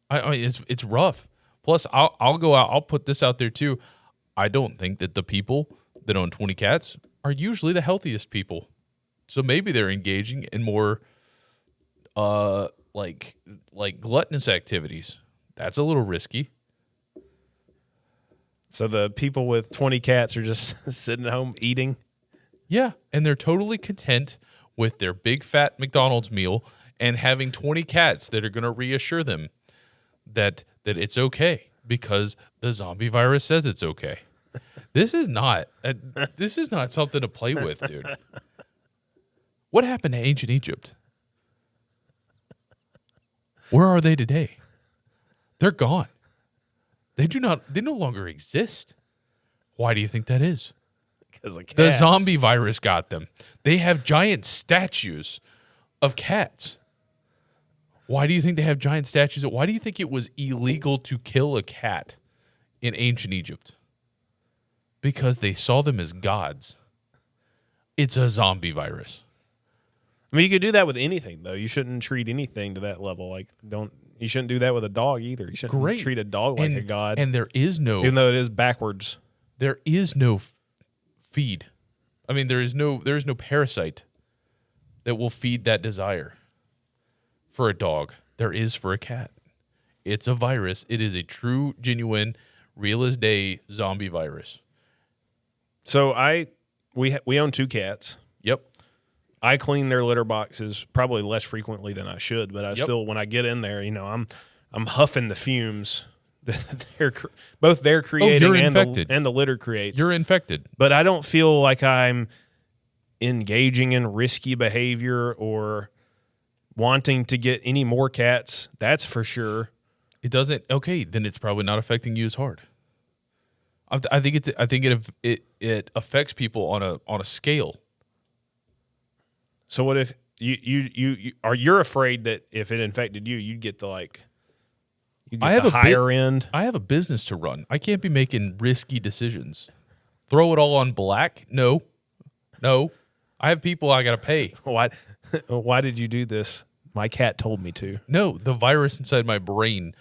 I mean, it's rough. Plus, I'll go out. I'll put this out there too. I don't think that the people that own 20 cats are usually the healthiest people. So maybe they're engaging in more, like gluttonous activities. That's a little risky. So the people with 20 cats are just sitting at home eating? Yeah, and they're totally content with their big fat McDonald's meal and having 20 cats that are going to reassure them that it's okay because the zombie virus says it's okay. This is not something to play with, dude. What happened to ancient Egypt? Where are they today? They're gone. They no longer exist. Why do you think that is? Because of cats. The zombie virus got them. They have giant statues of cats. Why do you think they have giant statues? Why do you think it was illegal to kill a cat in ancient Egypt? Because they saw them as gods. It's a zombie virus. I mean, you could do that with anything, though. You shouldn't treat anything to that level. Like, you shouldn't do that with a dog either. You shouldn't treat a dog like a god. And there is no, even though it is backwards. There is no feed I mean, there is no parasite that will feed that desire for a dog. There is for a cat. It's a virus. It is a true, genuine, real as day zombie virus. So we own 2 cats. Yep. I clean their litter boxes probably less frequently than I should, but I still, when I get in there, I'm huffing the fumes that they're creating and the litter creates. You're infected. But I don't feel like I'm engaging in risky behavior or wanting to get any more cats. That's for sure. It doesn't. Okay, then it's probably not affecting you as hard. I think it affects people on a scale. So what if you're afraid that if it infected you, you'd get the higher end? I have a business to run. I can't be making risky decisions. Throw it all on black? No. I have people I got to pay. Why did you do this? My cat told me to. No, the virus inside my brain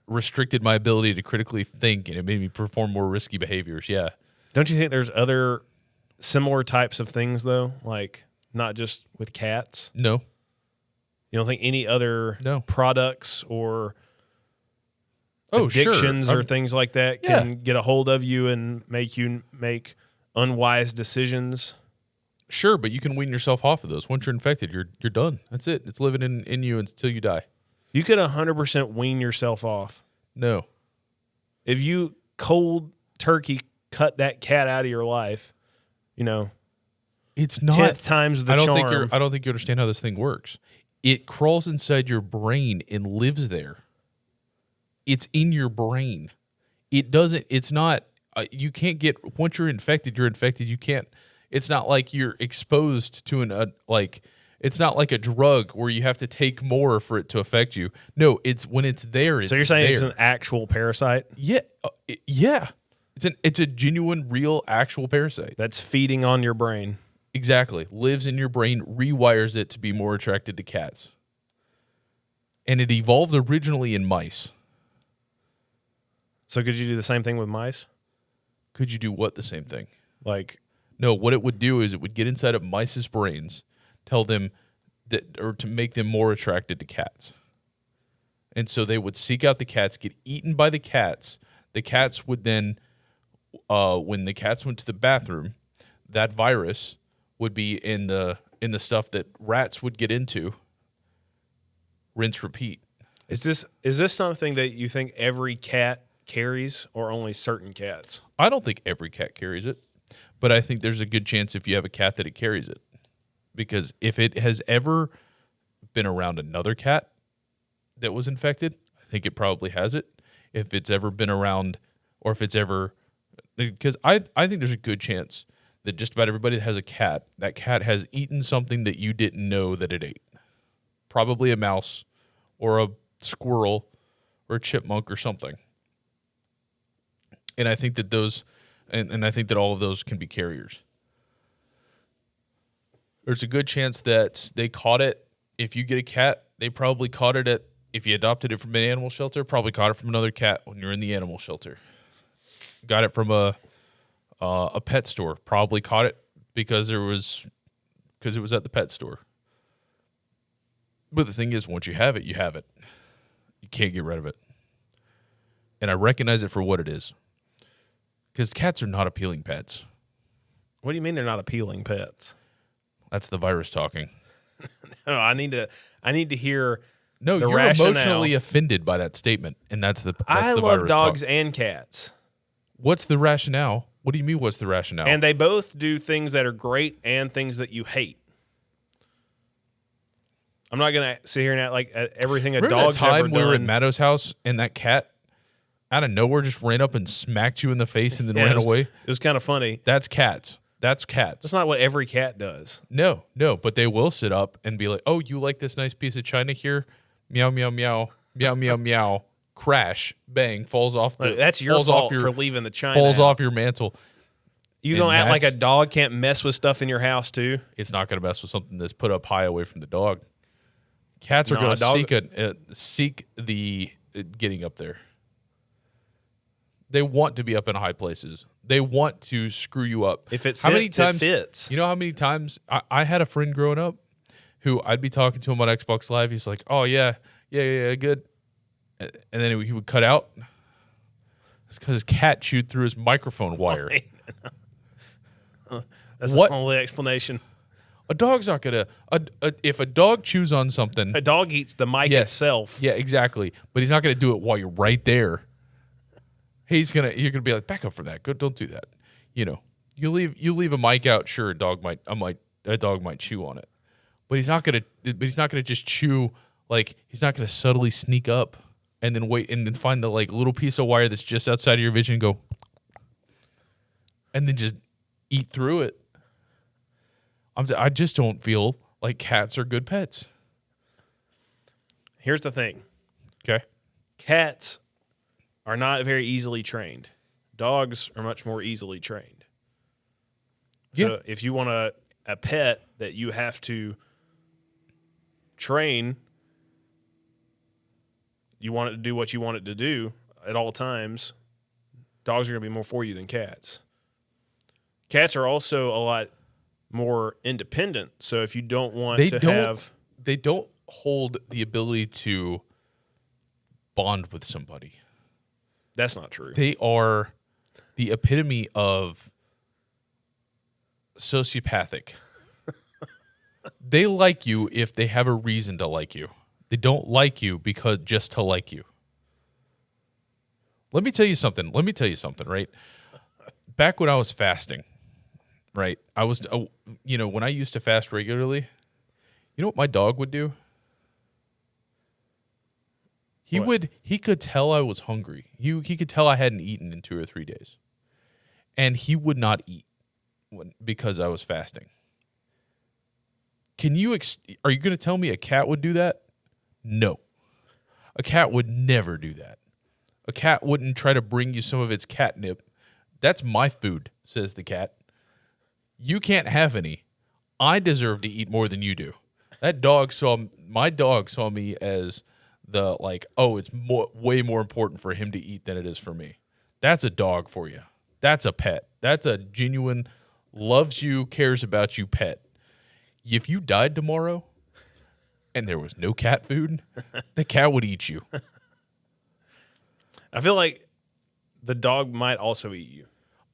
restricted my ability to critically think, and it made me perform more risky behaviors. Yeah. Don't you think there's other similar types of things, though? Like, not just with cats? No. You don't think any other products or addictions or things like that can get a hold of you and make you make unwise decisions? Sure, but you can wean yourself off of those. Once you're infected, you're done. That's it. It's living in you until you die. You could 100% wean yourself off. No. If you cold turkey cut that cat out of your life, it's not 10th times the charm. I don't think you understand how this thing works. It crawls inside your brain and lives there. It's in your brain. It doesn't. It's not. You can't get once you're infected. You're infected. You can't. It's not like you're exposed to it's not like a drug where you have to take more for it to affect you. No, it's when it's there. So you're saying it's an actual parasite? Yeah, yeah. It's a genuine, real, actual parasite that's feeding on your brain. Exactly, lives in your brain, rewires it to be more attracted to cats, and it evolved originally in mice. So could you do the same thing with mice? Could you do what the same thing? No, what it would do is it would get inside of mice's brains, tell them that, or to make them more attracted to cats. And so they would seek out the cats, get eaten by the cats. The cats would then, when the cats went to the bathroom, that virus would be in the stuff that rats would get into. Rinse, repeat. Is this something that you think every cat carries, or only certain cats? I don't think every cat carries it. But I think there's a good chance if you have a cat that it carries it. Because if it has ever been around another cat that was infected, I think it probably has it. If it's ever been around, or if it's ever... Because I think there's a good chance that just about everybody that has a cat, that cat has eaten something that you didn't know that it ate. Probably a mouse, or a squirrel, or a chipmunk, or something. And I think that those... And I think that all of those can be carriers. There's a good chance that they caught it. If you get a cat, they probably caught it if you adopted it from an animal shelter, probably caught it from another cat when you're in the animal shelter. Got it from a pet store, probably caught it because it was at the pet store. But the thing is, once you have it, you have it. You can't get rid of it. And I recognize it for what it is. Because cats are not appealing pets. What do you mean they're not appealing pets? That's the virus talking. No, I need to hear. No, the you're rationale. Emotionally offended by that statement, and that's the I the love virus dogs talk. and cats. What's the rationale? What do you mean? What's the rationale? And they both do things that are great and things that you hate. I'm not gonna sit here and act like everything a Remember dog's that time ever we were at done. Matto's house and that cat out of nowhere just ran up and smacked you in the face and then ran away? It was kind of funny. That's cats. That's cats. That's not what every cat does. No, but they will sit up and be like, "Oh, you like this nice piece of china here? Meow, meow, meow, meow, meow, meow." Crash, bang, falls off. That's your fault for leaving the china. Falls off your mantle. You gonna act like a dog can't mess with stuff in your house too? It's not gonna mess with something that's put up high away from the dog. Cats are gonna seek the getting up there. They want to be up in high places. They want to screw you up. If it's how many times it fits. You know how many times I had a friend growing up who I'd be talking to him on Xbox Live. He's like, "Oh yeah, good," and then he would cut out. It's because his cat chewed through his microphone wire. That's the only explanation. A dog's not gonna. If a dog chews on something, a dog eats the mic itself. Yeah, exactly. But he's not gonna do it while you're right there. You're gonna be like, back up for that. Go, don't do that. You know, you leave a mic out. Sure, a dog might chew on it, but he's not gonna just chew. Like, he's not gonna subtly sneak up and then wait and then find the like little piece of wire that's just outside of your vision and go, and then just eat through it. I just don't feel like cats are good pets. Here's the thing. Okay. Cats are not very easily trained. Dogs are much more easily trained. Yeah. So if you want a pet that you have to train, you want it to do what you want it to do at all times, dogs are going to be more for you than cats. Cats are also a lot more independent. So if you don't want they don't hold the ability to bond with somebody. That's not true. They are the epitome of sociopathic. They like you if they have a reason to like you. They don't like you because just to like you. Let me tell you something, right? Back when I was fasting, right? I was, when I used to fast regularly, you know what my dog would do? He could tell I was hungry. He could tell I hadn't eaten in 2 or 3 days. And he would not eat because I was fasting. Are you going to tell me a cat would do that? No. A cat would never do that. A cat wouldn't try to bring you some of its catnip. That's my food, says the cat. You can't have any. I deserve to eat more than you do. My dog saw me as it's way more important for him to eat than it is for me. That's a dog for you. That's a pet. That's a genuine, loves you, cares about you pet. If you died tomorrow and there was no cat food, the cat would eat you. I feel like the dog might also eat you.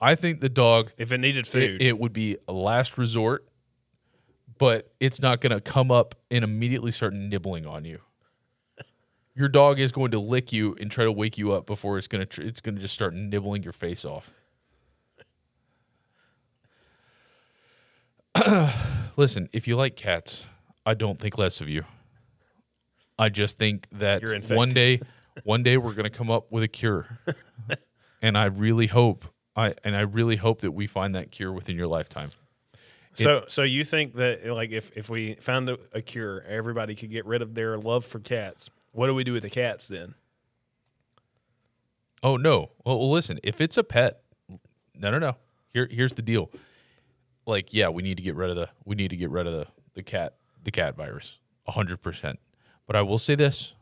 I think the dog, if it needed food, it would be a last resort, but it's not going to come up and immediately start nibbling on you. Your dog is going to lick you and try to wake you up before it's going to just start nibbling your face off. Listen, if you like cats, I don't think less of you. I just think that one day we're going to come up with a cure. And I really hope that we find that cure within your lifetime. So you think that like if we found a cure, everybody could get rid of their love for cats? What do we do with the cats then? Oh no! Well, listen. If it's a pet, no. Here's the deal. Like, yeah, we need to get rid of the cat virus, 100%. But I will say this: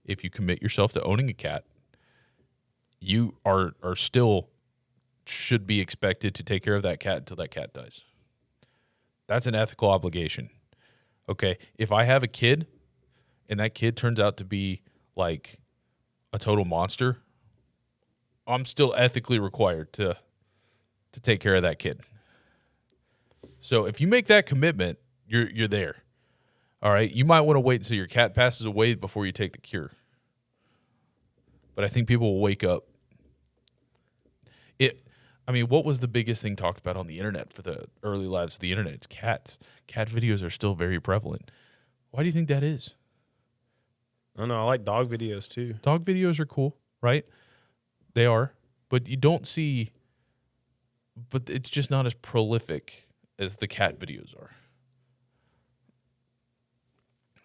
if you commit yourself to owning a cat, you are still should be expected to take care of that cat until that cat dies. That's an ethical obligation. Okay, if I have a kid and that kid turns out to be like a total monster, I'm still ethically required to take care of that kid. So if you make that commitment, you're there. All right, you might want to wait until your cat passes away before you take the cure. But I think people will wake up. What was the biggest thing talked about on the internet for the early lives of the internet? It's cats. Cat videos are still very prevalent. Why do you think that is? I don't know. I like dog videos too. Dog videos are cool, right? They are. But you don't see, but it's just not as prolific as the cat videos are.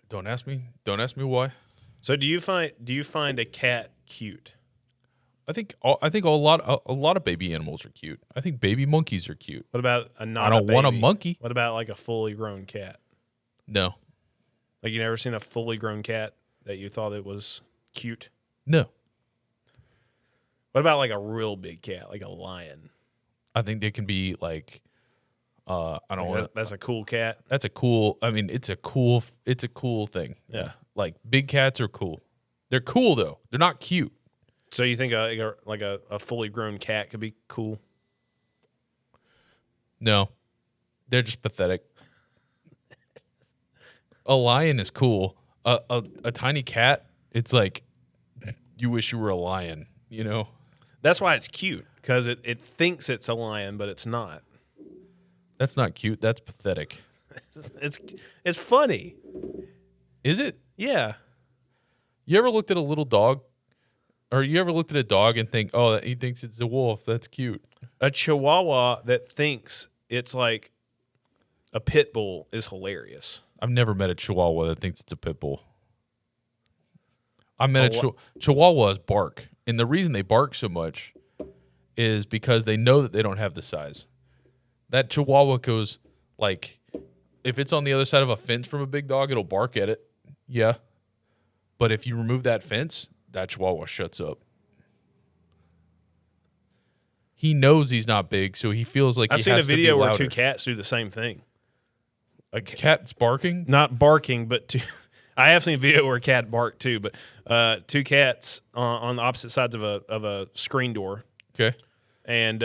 Don't ask me why. So do you find a cat cute? I think a lot of baby animals are cute. I think baby monkeys are cute. What about I don't want a monkey. What about like a fully grown cat? No. Like you never seen a fully grown cat that you thought it was cute? No. What about like a real big cat, like a lion? I think they can be like, I don't want. That's a cool cat. That's a cool. I mean, it's a cool thing. Yeah. Like big cats are cool. They're cool though. They're not cute. So you think a fully grown cat could be cool? No, they're just pathetic. A lion is cool. A tiny cat, it's like you wish you were a lion. You know. That's why it's cute, because it thinks it's a lion, but it's not. That's not cute. That's pathetic. It's funny. Is it? Yeah. You ever looked at a little dog? Or you ever looked at a dog and think, oh, he thinks it's a wolf. That's cute. A chihuahua that thinks it's like a pit bull is hilarious. I've never met a chihuahua that thinks it's a pit bull. I met chihuahuas bark. And the reason they bark so much is because they know that they don't have the size. That chihuahua goes, like, if it's on the other side of a fence from a big dog, it'll bark at it. Yeah. But if you remove that fence, that chihuahua shuts up. He knows he's not big, so he feels like I've he seen a has to be video where louder. two cats do the same thing. A cat's barking? Not barking, but I have seen a video where a cat barked too, but two cats on the opposite sides of a screen door. Okay. And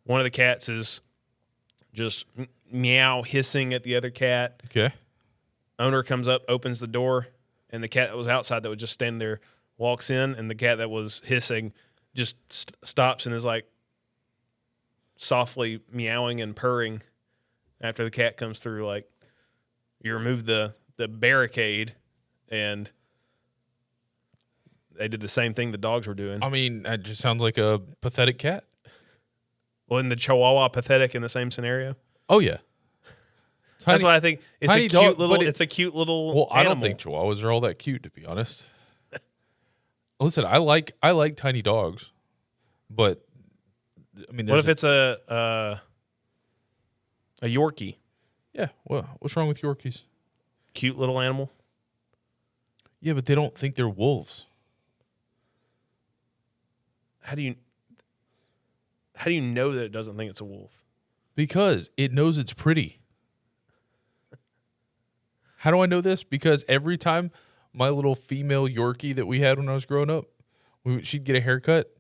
one of the cats is just meow hissing at the other cat. Okay. Owner comes up, opens the door, and the cat that was outside that was just standing there walks in, and the cat that was hissing just stops and is like softly meowing and purring after the cat comes through. Like, you remove the barricade, and they did the same thing the dogs were doing. I mean, that just sounds like a pathetic cat. Well, isn't the Chihuahua pathetic in the same scenario? Oh, yeah. That's why I think it's a tiny cute dog, little. but It's a cute little. Well, I don't animal. think Chihuahuas are all that cute, to be honest. Listen, I like tiny dogs, but I mean, What if it's a Yorkie? Yeah. Well, what's wrong with Yorkies? Cute little animal. Yeah, but they don't think they're wolves. How do you know that it doesn't think it's a wolf? Because it knows it's pretty. How do I know this? Because every time my little female Yorkie that we had when I was growing up, she'd get a haircut,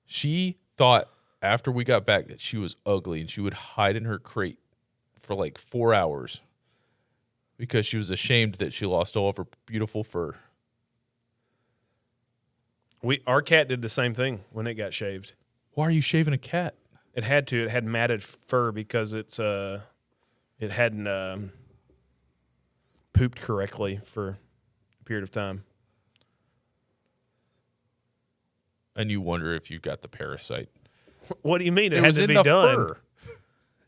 she thought after we got back that she was ugly, and she would hide in her crate for like 4 hours because she was ashamed that she lost all of her beautiful fur. Our cat did the same thing when it got shaved. Why are you shaving a cat? It had to. It had matted fur because it hadn't pooped correctly for a period of time. And you wonder if you got the parasite. What do you mean? It It had was to in be the done. fur.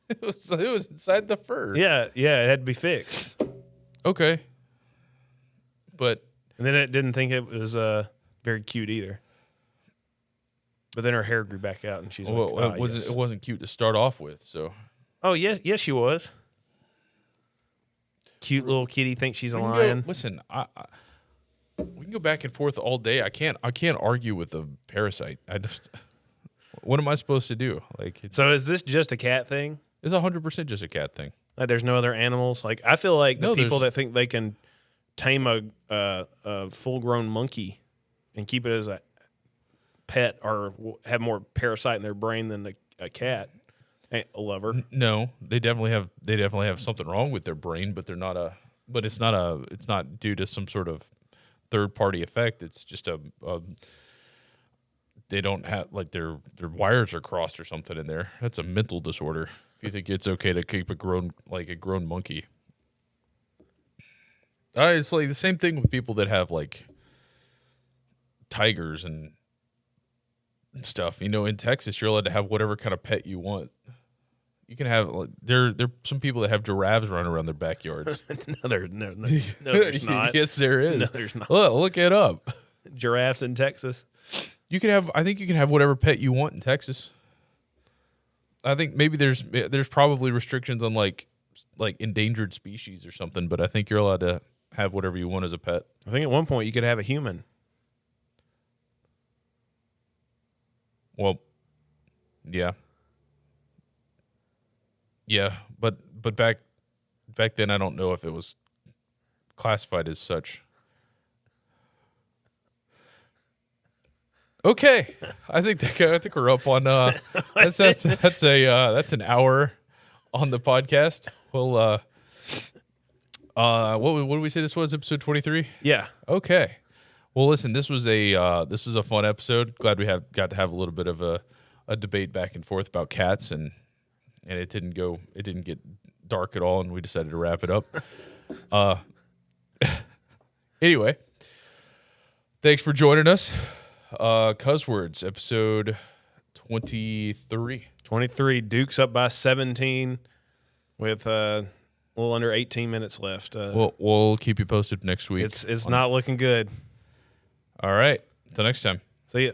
It was inside the fur. Yeah, it had to be fixed. Okay. But And then it didn't think it was very cute either. But then her hair grew back out, and she's like, it wasn't cute to start off with, so. Oh, yes, she was. Cute little kitty thinks she's a We can lion. Listen, we can go back and forth all day. I can't argue with a parasite. What am I supposed to do? Like, So is this just a cat thing? it's 100% just a cat thing. Like, there's no other animals? Like, I feel like the No, people there's- that think they can tame a full-grown monkey and keep it as a pet or have more parasite in their brain than a cat ain't a lover. No, they definitely have something wrong with their brain, but it's not due to some sort of third party effect. It's just they don't have, like, their wires are crossed or something in there. That's a mental disorder. If you think it's okay to keep a grown monkey. It's like the same thing with people that have like tigers and stuff. You know, in Texas, you're allowed to have whatever kind of pet you want. You can have, like, there are some people that have giraffes running around their backyards. No, there's not. Yes, there is. No, there's not. Look it up. Giraffes in Texas. I think you can have whatever pet you want in Texas. I think maybe there's probably restrictions on like endangered species or something, but I think you're allowed to have whatever you want as a pet. I think at one point you could have a human. Well, yeah. Yeah, but back then I don't know if it was classified as such. Okay, I think we're up on that's an hour on the podcast. Well, what did we say this was, episode 23? Yeah. Okay. Well, listen, this is a fun episode. Glad we got to have a little bit of a debate back and forth about cats, and it didn't get dark at all, and we decided to wrap it up. Anyway, thanks for joining us. Cuzzwords, episode 23. 23. Duke's up by 17 with a little under 18 minutes left. We'll keep you posted next week. It's not looking good. All right. Until next time. See ya.